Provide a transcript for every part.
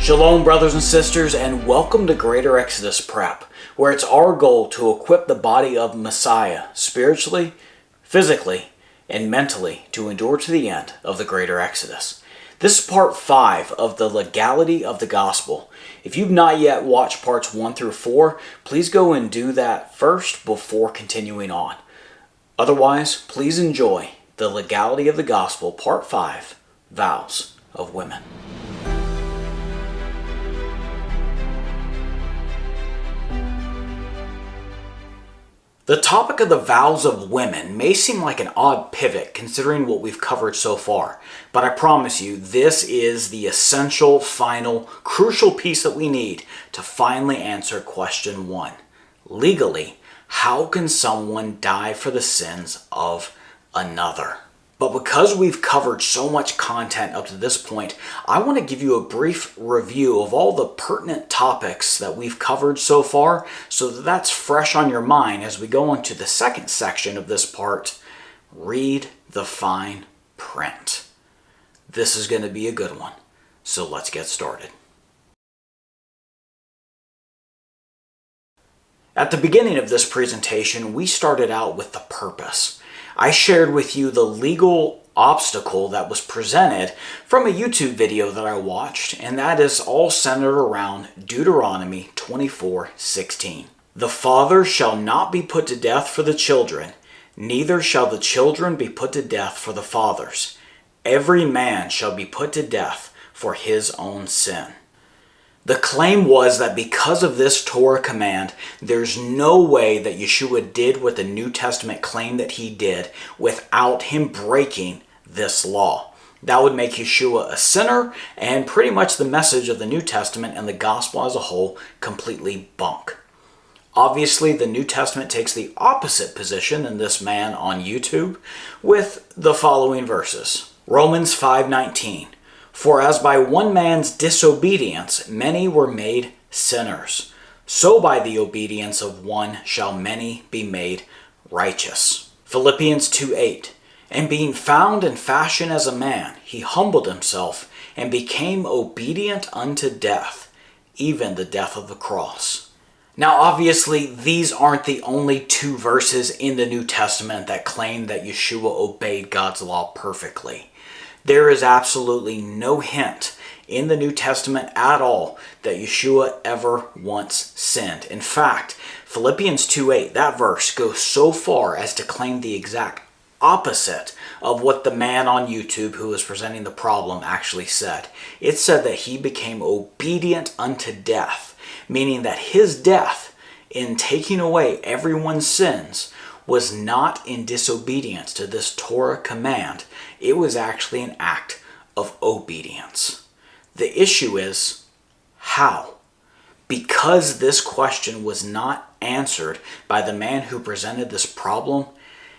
Shalom, brothers and sisters, and welcome to Greater Exodus Prep, where it's our goal to equip the body of Messiah spiritually, physically, and mentally to endure to the end of the Greater Exodus. This is part 5 of the Legality of the Gospel. If you've not yet watched parts 1 through 4, please go and do that first before continuing on. Otherwise, please enjoy the Legality of the Gospel, part 5, Vows of Women. The topic of the vows of women may seem like an odd pivot considering what we've covered so far, but I promise you this is the essential, final, crucial piece that we need to finally answer question 1. Legally, how can someone die for the sins of another? But because we've covered so much content up to this point, I want to give you a brief review of all the pertinent topics that we've covered so far, so that that's fresh on your mind as we go on to the second section of this part, read the fine print. This is going to be a good one, so let's get started. At the beginning of this presentation, we started out with the purpose. I shared with you the legal obstacle that was presented from a YouTube video that I watched, and that is all centered around Deuteronomy 24:16. The father shall not be put to death for the children, neither shall the children be put to death for the fathers. Every man shall be put to death for his own sin. The claim was that because of this Torah command, there's no way that Yeshua did what the New Testament claimed that he did without him breaking this law. That would make Yeshua a sinner, and pretty much the message of the New Testament and the gospel as a whole completely bunk. Obviously, the New Testament takes the opposite position than this man on YouTube with the following verses. Romans 5:19. For as by one man's disobedience many were made sinners, so by the obedience of one shall many be made righteous. Philippians 2:8. And being found in fashion as a man, he humbled himself and became obedient unto death, even the death of the cross. Now obviously these aren't the only 2 verses in the New Testament that claim that Yeshua obeyed God's law perfectly. There is absolutely no hint in the New Testament at all that Yeshua ever once sinned. In fact, Philippians 2:8, that verse goes so far as to claim the exact opposite of what the man on YouTube who was presenting the problem actually said. It said that he became obedient unto death, meaning that his death in taking away everyone's sins was not in disobedience to this Torah command. It was actually an act of obedience. The issue is, how? Because this question was not answered by the man who presented this problem,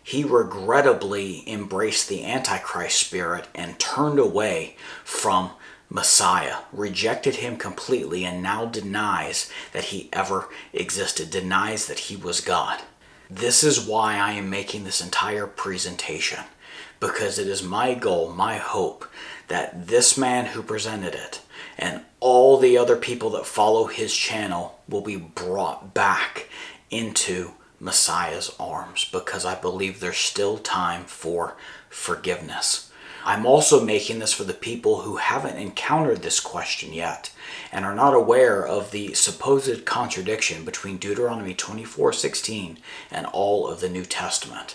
he regrettably embraced the Antichrist spirit and turned away from Messiah, rejected him completely, and now denies that he ever existed, denies that he was God. This is why I am making this entire presentation, because it is my goal, my hope, that this man who presented it and all the other people that follow his channel will be brought back into Messiah's arms, because I believe there's still time for forgiveness. I'm also making this for the people who haven't encountered this question yet and are not aware of the supposed contradiction between Deuteronomy 24:16 and all of the New Testament.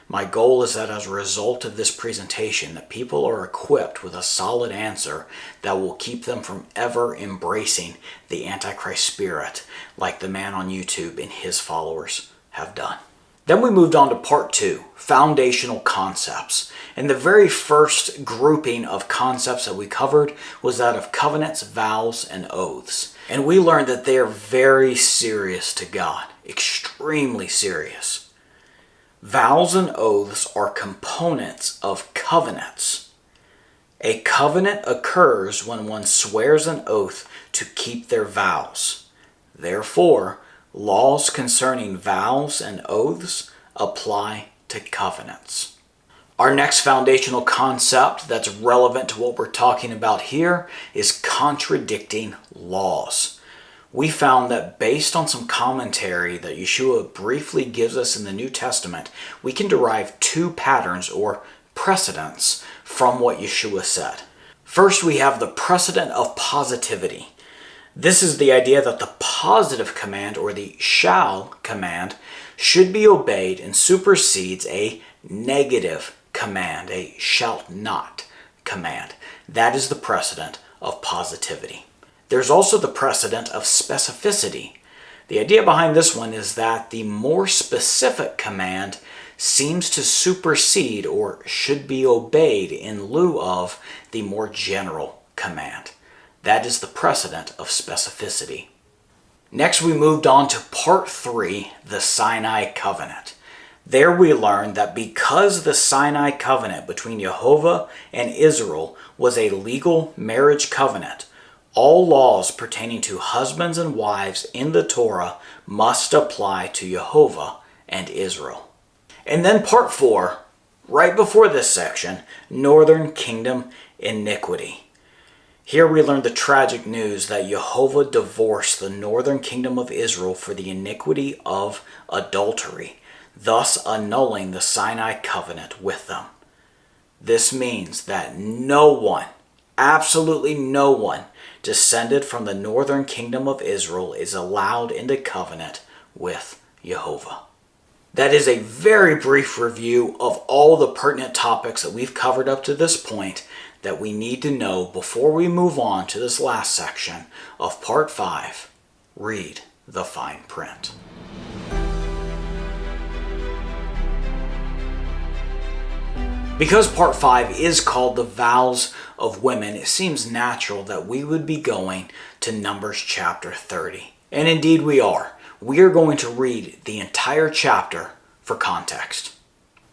My goal is that as a result of this presentation, that people are equipped with a solid answer that will keep them from ever embracing the Antichrist spirit like the man on YouTube and his followers have done. Then we moved on to part 2, foundational concepts. And the very first grouping of concepts that we covered was that of covenants, vows, and oaths. And we learned that they are very serious to God, extremely serious. Vows and oaths are components of covenants. A covenant occurs when one swears an oath to keep their vows. Therefore, laws concerning vows and oaths apply to covenants. Our next foundational concept that's relevant to what we're talking about here is contradicting laws. We found that based on some commentary that Yeshua briefly gives us in the New Testament, we can derive two patterns or precedents from what Yeshua said. First, we have the precedent of positivity. This is the idea that the positive command, or the shall command, should be obeyed and supersedes a negative command, a shalt not command. That is the precedent of positivity. There's also the precedent of specificity. The idea behind this one is that the more specific command seems to supersede or should be obeyed in lieu of the more general command. That is the precedent of specificity. Next, we moved on to part 3, the Sinai covenant. There we learned that because the Sinai covenant between Jehovah and Israel was a legal marriage covenant, all laws pertaining to husbands and wives in the Torah must apply to Jehovah and Israel. And then part 4, right before this section, Northern Kingdom iniquity. Here we learn the tragic news that Jehovah divorced the northern kingdom of Israel for the iniquity of adultery, thus annulling the Sinai covenant with them. This means that no one, absolutely no one, descended from the northern kingdom of Israel is allowed into covenant with Jehovah. That is a very brief review of all the pertinent topics that we've covered up to this point that we need to know before we move on to this last section of part 5, read the fine print. Because part 5 is called the Vows of Women, it seems natural that we would be going to Numbers chapter 30. And indeed we are. We are going to read the entire chapter for context.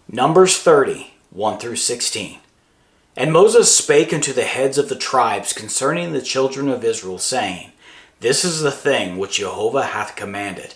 Numbers 30, 1 through 16. And Moses spake unto the heads of the tribes concerning the children of Israel, saying, This is the thing which Jehovah hath commanded.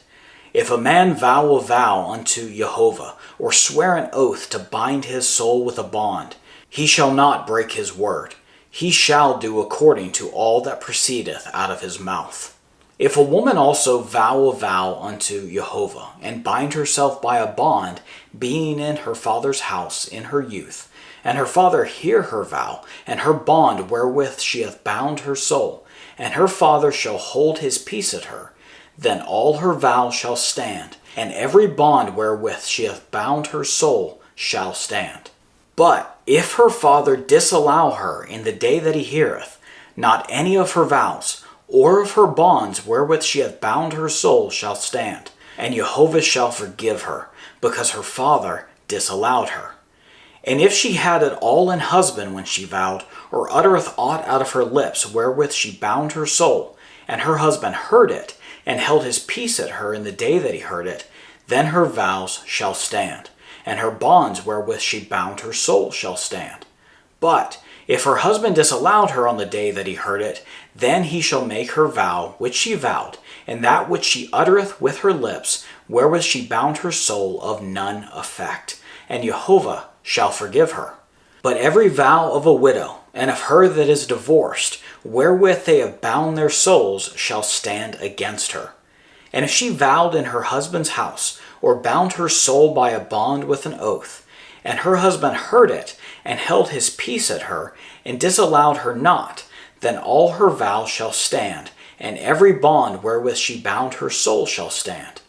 If a man vow a vow unto Jehovah, or swear an oath to bind his soul with a bond, he shall not break his word. He shall do according to all that proceedeth out of his mouth. If a woman also vow a vow unto Jehovah, and bind herself by a bond, being in her father's house in her youth, and her father hear her vow, and her bond wherewith she hath bound her soul, and her father shall hold his peace at her, then all her vows shall stand, and every bond wherewith she hath bound her soul shall stand. But if her father disallow her in the day that he heareth, not any of her vows, or of her bonds wherewith she hath bound her soul shall stand, and Jehovah shall forgive her, because her father disallowed her. And if she had it all in husband when she vowed, or uttereth aught out of her lips wherewith she bound her soul, and her husband heard it, and held his peace at her in the day that he heard it, then her vows shall stand, and her bonds wherewith she bound her soul shall stand. But if her husband disallowed her on the day that he heard it, then he shall make her vow which she vowed, and that which she uttereth with her lips, wherewith she bound her soul, of none effect, and Jehovah shall forgive her. But every vow of a widow, and of her that is divorced, wherewith they have bound their souls, shall stand against her. And if she vowed in her husband's house, or bound her soul by a bond with an oath, and her husband heard it, and held his peace at her, and disallowed her not, then all her vows shall stand, and every bond wherewith she bound her soul shall stand.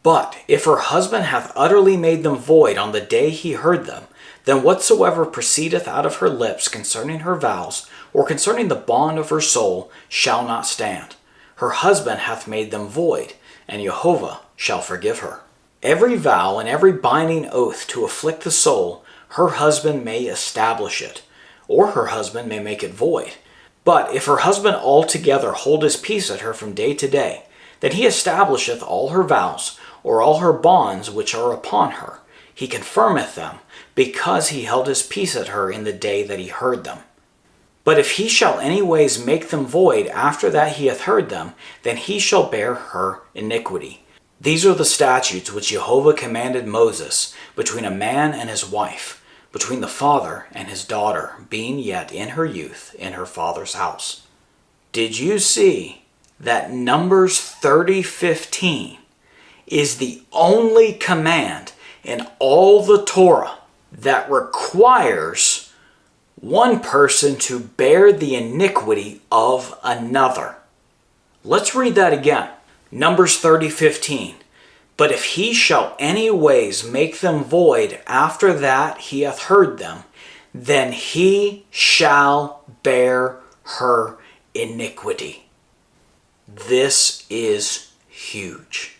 But if her husband hath utterly made them void on the day he heard them, then whatsoever proceedeth out of her lips concerning her vows, or concerning the bond of her soul, shall not stand. Her husband hath made them void, and Jehovah shall forgive her. Every vow and every binding oath to afflict the soul, her husband may establish it, or her husband may make it void. But if her husband altogether hold his peace at her from day to day, then he establisheth all her vows, or all her bonds which are upon her. He confirmeth them, because he held his peace at her in the day that he heard them. But if he shall anyways make them void after that he hath heard them, then he shall bear her iniquity. These are the statutes which Jehovah commanded Moses between a man and his wife, between the father and his daughter, being yet in her youth in her father's house. Did you see that Numbers 30:15 is the only command in all the Torah that requires one person to bear the iniquity of another? Let's read that again. Numbers 30:15. But if he shall any ways make them void after that he hath heard them, then he shall bear her iniquity. This is huge.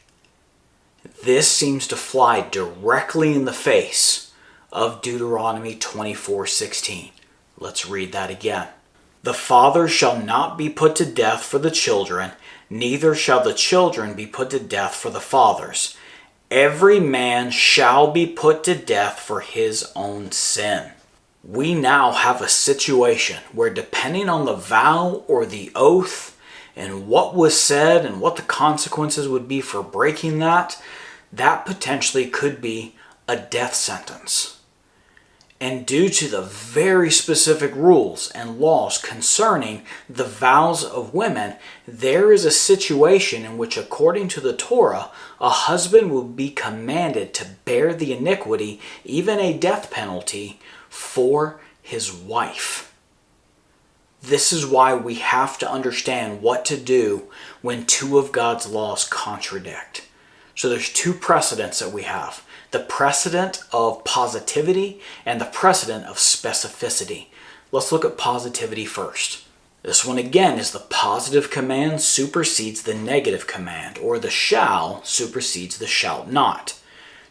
This seems to fly directly in the face of Deuteronomy 24:16. Let's read that again. The father shall not be put to death for the children, neither shall the children be put to death for the fathers. Every man shall be put to death for his own sin. We now have a situation where, depending on the vow or the oath and what was said and what the consequences would be for breaking that potentially could be a death sentence. And due to the very specific rules and laws concerning the vows of women, there is a situation in which, according to the Torah, a husband will be commanded to bear the iniquity, even a death penalty, for his wife. This is why we have to understand what to do when two of God's laws contradict. So there's two precedents that we have. The precedent of positivity and the precedent of specificity. Let's look at positivity first. This one again is the positive command supersedes the negative command, or the shall supersedes the shall not.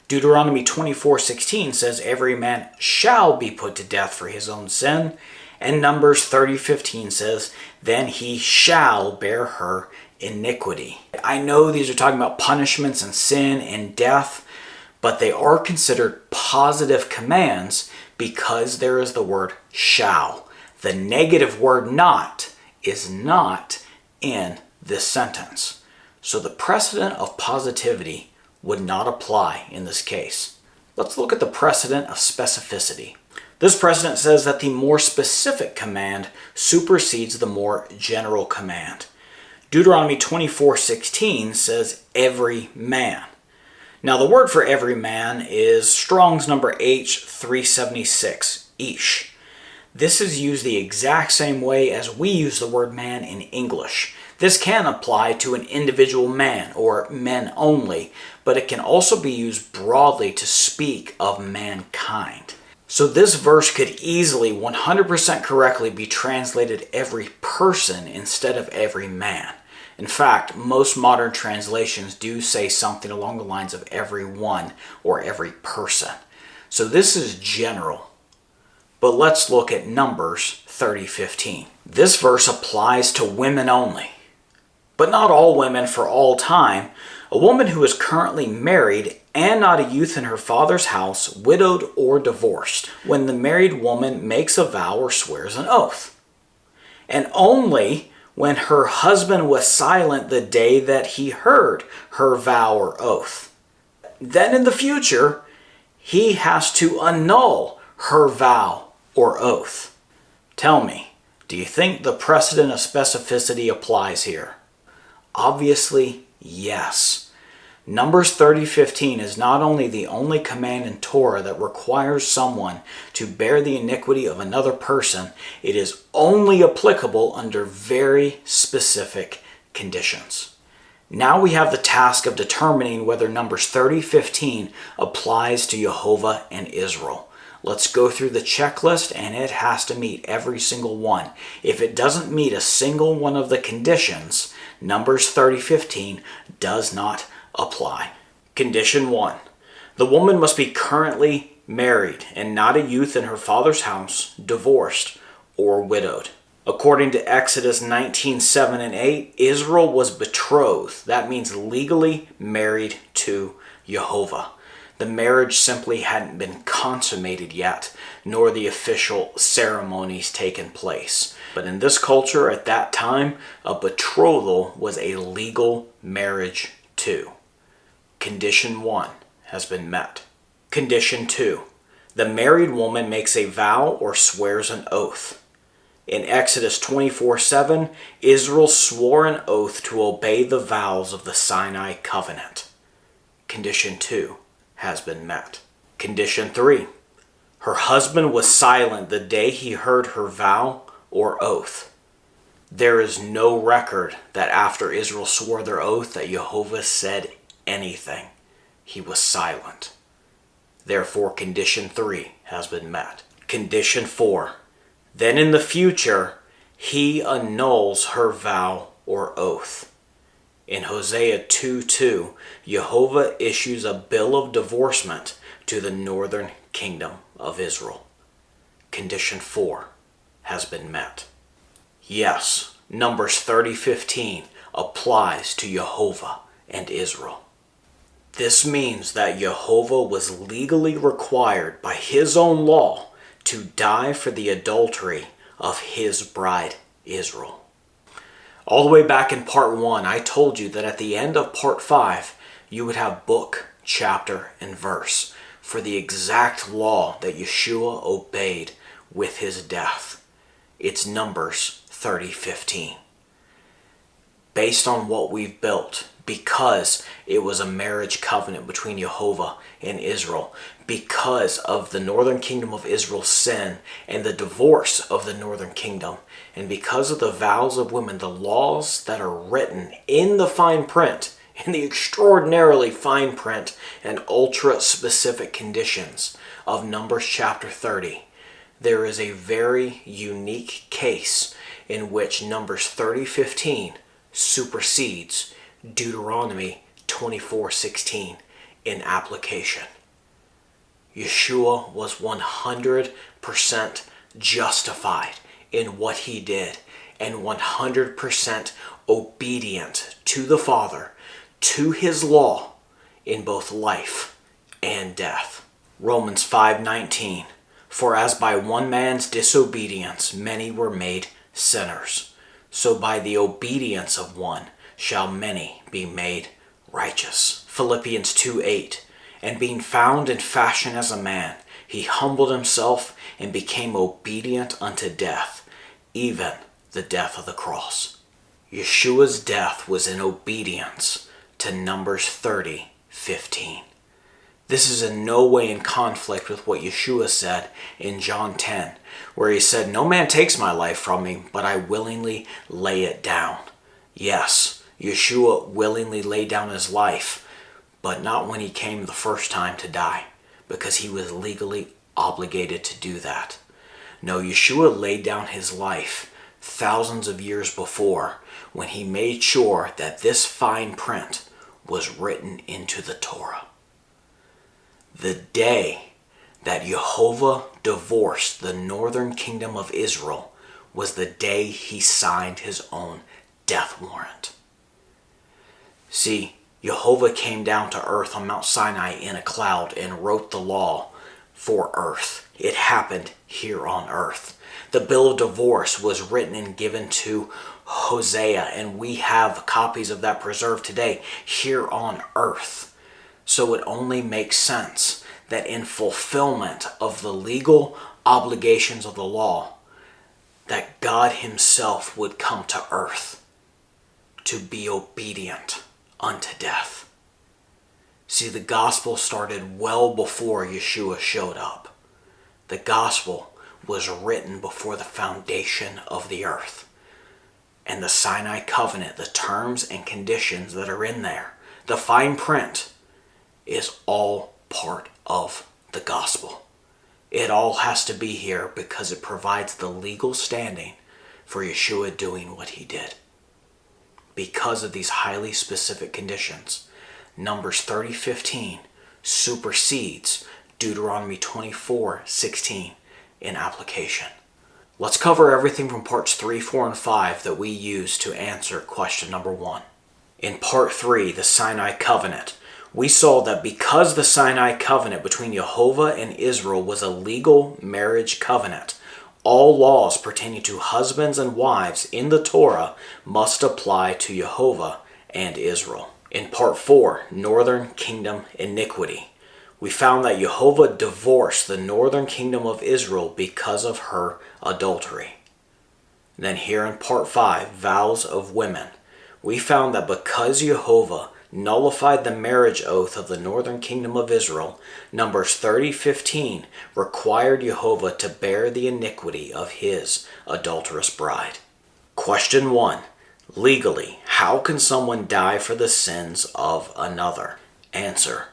Deuteronomy 24:16 says every man shall be put to death for his own sin, and Numbers 30:15 says then he shall bear her iniquity. I know these are talking about punishments and sin and death, but they are considered positive commands because there is the word shall. The negative word not is not in this sentence. So the precedent of positivity would not apply in this case. Let's look at the precedent of specificity. This precedent says that the more specific command supersedes the more general command. Deuteronomy 24:16 says every man. Now the word for every man is Strong's number H376, ish. This is used the exact same way as we use the word man in English. This can apply to an individual man or men only, but it can also be used broadly to speak of mankind. So this verse could easily 100% correctly be translated every person instead of every man. In fact, most modern translations do say something along the lines of everyone or every person. So this is general. But let's look at Numbers 30:15. This verse applies to women only, but not all women for all time. A woman who is currently married and not a youth in her father's house, widowed or divorced, when the married woman makes a vow or swears an oath. And only when her husband was silent the day that he heard her vow or oath. Then in the future, he has to annul her vow or oath. Tell me, do you think the precedent of specificity applies here? Obviously, yes. Numbers 30:15 is not only the only command in Torah that requires someone to bear the iniquity of another person, it is only applicable under very specific conditions. Now we have the task of determining whether Numbers 30:15 applies to Jehovah and Israel. Let's go through the checklist, and it has to meet every single one. If it doesn't meet a single one of the conditions, Numbers 30:15 does not apply. Condition 1. The woman must be currently married and not a youth in her father's house, divorced, or widowed. According to Exodus 19:7 and 8, Israel was betrothed. That means legally married to Jehovah. The marriage simply hadn't been consummated yet, nor the official ceremonies taken place. But in this culture at that time, a betrothal was a legal marriage too. Condition 1 has been met. Condition 2. The married woman makes a vow or swears an oath. In Exodus 24:7, Israel swore an oath to obey the vows of the Sinai covenant. Condition 2 has been met. Condition 3. Her husband was silent the day he heard her vow or oath. There is no record that after Israel swore their oath that Jehovah said anything. He was silent. Therefore, condition 3 has been met. Condition 4. Then in the future, he annuls her vow or oath. In Hosea 2:2, Jehovah issues a bill of divorcement to the northern kingdom of Israel. Condition 4 has been met. Yes, Numbers 30:15 applies to Jehovah and Israel. This means that Jehovah was legally required by his own law to die for the adultery of his bride Israel. All the way back in part 1, I told you that at the end of part 5, you would have book, chapter, and verse for the exact law that Yeshua obeyed with his death. It's Numbers 30:15. Based on what we've built, because it was a marriage covenant between Jehovah and Israel, because of the northern kingdom of Israel's sin and the divorce of the northern kingdom, and because of the vows of women, the laws that are written in the fine print, in the extraordinarily fine print and ultra-specific conditions of Numbers chapter 30, there is a very unique case in which Numbers 30:15 supersedes Deuteronomy 24:16 in application. Yeshua was 100% justified in what he did and 100% obedient to the Father, to his law in both life and death. Romans 5:19, for as by one man's disobedience many were made sinners, so by the obedience of one shall many be made righteous. Philippians 2:8, and being found in fashion as a man, he humbled himself and became obedient unto death, even the death of the cross. Yeshua's death was in obedience to Numbers 30:15. This is in no way in conflict with what Yeshua said in John 10, where he said, no man takes my life from me, but I willingly lay it down. Yes, Yeshua willingly laid down his life, but not when he came the first time to die, because he was legally obligated to do that. No, Yeshua laid down his life thousands of years before when he made sure that this fine print was written into the Torah. The day that Jehovah divorced the northern kingdom of Israel was the day he signed his own death warrant. See, Jehovah came down to earth on Mount Sinai in a cloud and wrote the law for earth. It happened here on earth. The bill of divorce was written and given to Hosea, and we have copies of that preserved today here on earth. So it only makes sense that in fulfillment of the legal obligations of the law, that God himself would come to earth to be obedient unto death. See, the gospel started well before Yeshua showed up. The gospel was written before the foundation of the earth. And the Sinai covenant, the terms and conditions that are in there, the fine print, is all part of the gospel. It all has to be here because it provides the legal standing for Yeshua doing what he did. Because of these highly specific conditions, Numbers 30:15 supersedes Deuteronomy 24:16 in application. Let's cover everything from parts 3, 4, and 5 that we use to answer question number 1. In part 3, the Sinai covenant, we saw that because the Sinai covenant between Jehovah and Israel was a legal marriage covenant, all laws pertaining to husbands and wives in the Torah must apply to Jehovah and Israel. In part 4, Northern Kingdom Iniquity, We found that Jehovah divorced the northern kingdom of Israel because of her adultery. And then here in part 5, Vows of Women, we found that because Jehovah nullified the marriage oath of the northern kingdom of Israel, Numbers 30:15 required Jehovah to bear the iniquity of his adulterous bride. Question 1. Legally, how can someone die for the sins of another? Answer.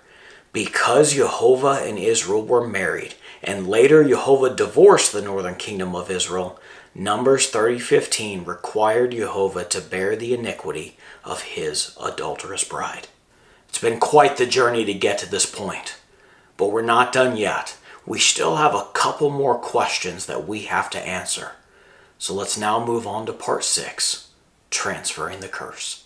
Because Jehovah and Israel were married, and later Jehovah divorced the northern kingdom of Israel, Numbers 30:15 required Jehovah to bear the iniquity of his adulterous bride. It's been quite the journey to get to this point, but we're not done yet. We still have a couple more questions that we have to answer. So let's now move on to part 6, transferring the curse.